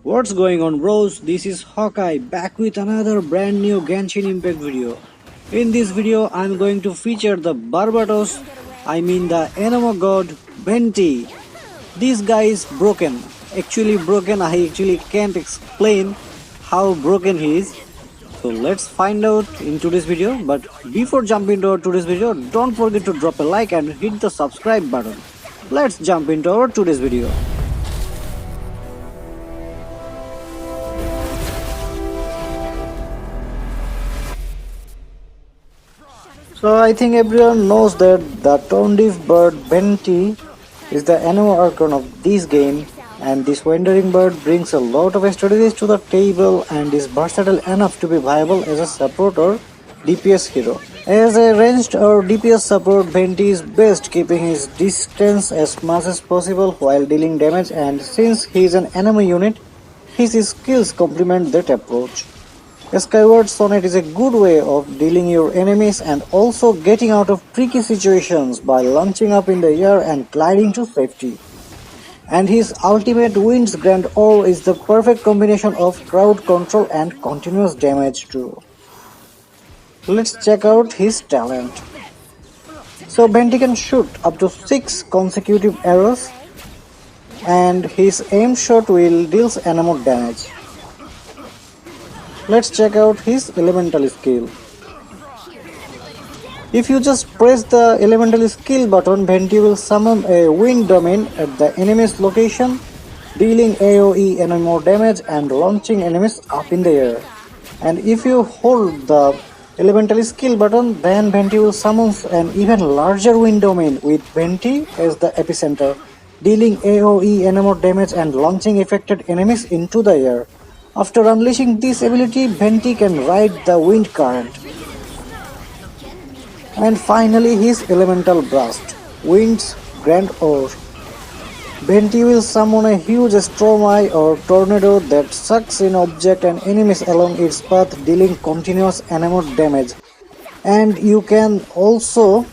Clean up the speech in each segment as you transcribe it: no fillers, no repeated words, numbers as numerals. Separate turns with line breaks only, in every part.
What's going on, bros? This is Hawkeye back with another brand new Genshin Impact video. In this video I'm going to feature the Barbatos, the Enema god VENTI. This guy is broken. Actually broken, I actually can't explain how broken he is. So let's find out in today's video. But before jumping into today's video, don't forget to drop a like and hit the subscribe button. Let's jump into our today's video. So I think everyone knows that the tone-deaf bird VENTI is the animal icon of this game, and this wandering bird brings a lot of strategies to the table and is versatile enough to be viable as a support or DPS hero. As a ranged or DPS support, VENTI is best keeping his distance as much as possible while dealing damage, and since he is an enemy unit, his skills complement that approach. Skyward Sonnet is a good way of dealing your enemies and also getting out of tricky situations by launching up in the air and gliding to safety. And his ultimate Wind's Grand Ore is the perfect combination of crowd control and continuous damage too. Let's check out his talent. So VENTI can shoot up to 6 consecutive arrows, and his aim shot will deal enemy damage. Let's check out his elemental skill. If you just press the elemental skill button, VENTI will summon a wind domain at the enemy's location, dealing AoE and more damage and launching enemies up in the air. And if you hold the elemental skill button, then VENTI will summon an even larger wind domain with VENTI as the epicenter, dealing AoE and more damage and launching affected enemies into the air. After unleashing this ability, VENTI can ride the wind current. And finally his elemental blast, Wind's Grand Ore. VENTI will summon a huge storm or tornado that sucks in objects and enemies along its path, dealing continuous enemy damage. And you can also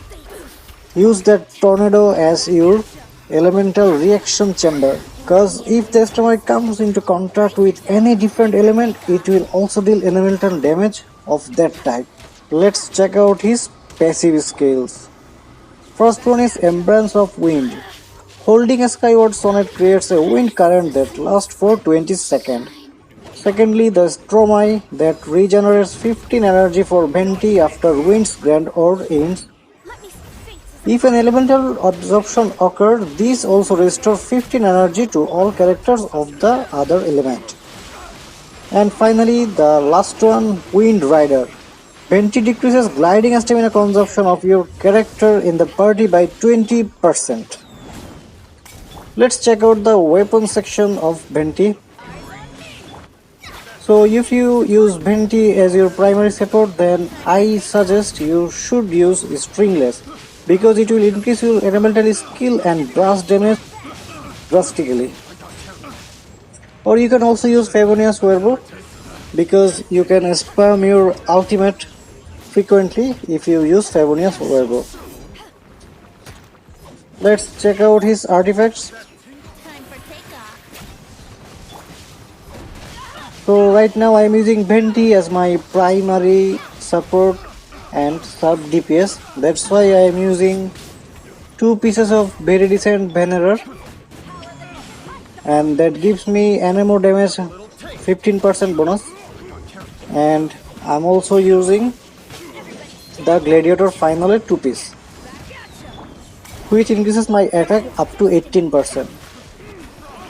use that tornado as your elemental reaction chamber, because if the storm comes into contact with any different element, it will also deal elemental damage of that type. Let's check out his passive skills. First one is Embrace of Wind. Holding a Skyward Sonnet creates a wind current that lasts for 20 seconds. Secondly, the Storm that regenerates 15 energy for VENTI after Wind's Grand Ore ends. If an elemental absorption occurs, this also restores 15 energy to all characters of the other element. And finally, the last one, Wind Rider. VENTI decreases gliding stamina consumption of your character in the party by 20%. Let's check out the weapon section of VENTI. So if you use VENTI as your primary support, then I suggest you should use Stringless, because it will increase your elemental skill and blast damage drastically. Or you can also use Favonius Werewolf, because you can spam your ultimate frequently if you use Favonius Werewolf. Let's check out his artifacts. So right now I am using VENTI as my primary support and sub DPS. That's why I am using 2 pieces of very decent banner, and that gives me enemy damage 15% bonus. And I'm also using the Gladiator Final 2 piece, which increases my attack up to 18%.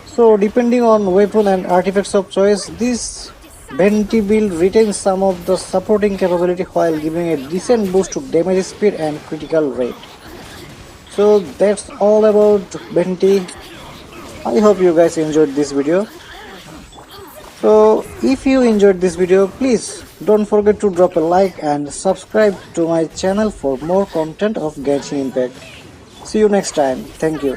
So depending on weapon and artifacts of choice, this VENTI build retains some of the supporting capability while giving a decent boost to damage speed and critical rate. So that's all about VENTI. I hope you guys enjoyed this video. So if you enjoyed this video, please don't forget to drop a like and subscribe to my channel for more content of Genshin Impact. See you next time. Thank you.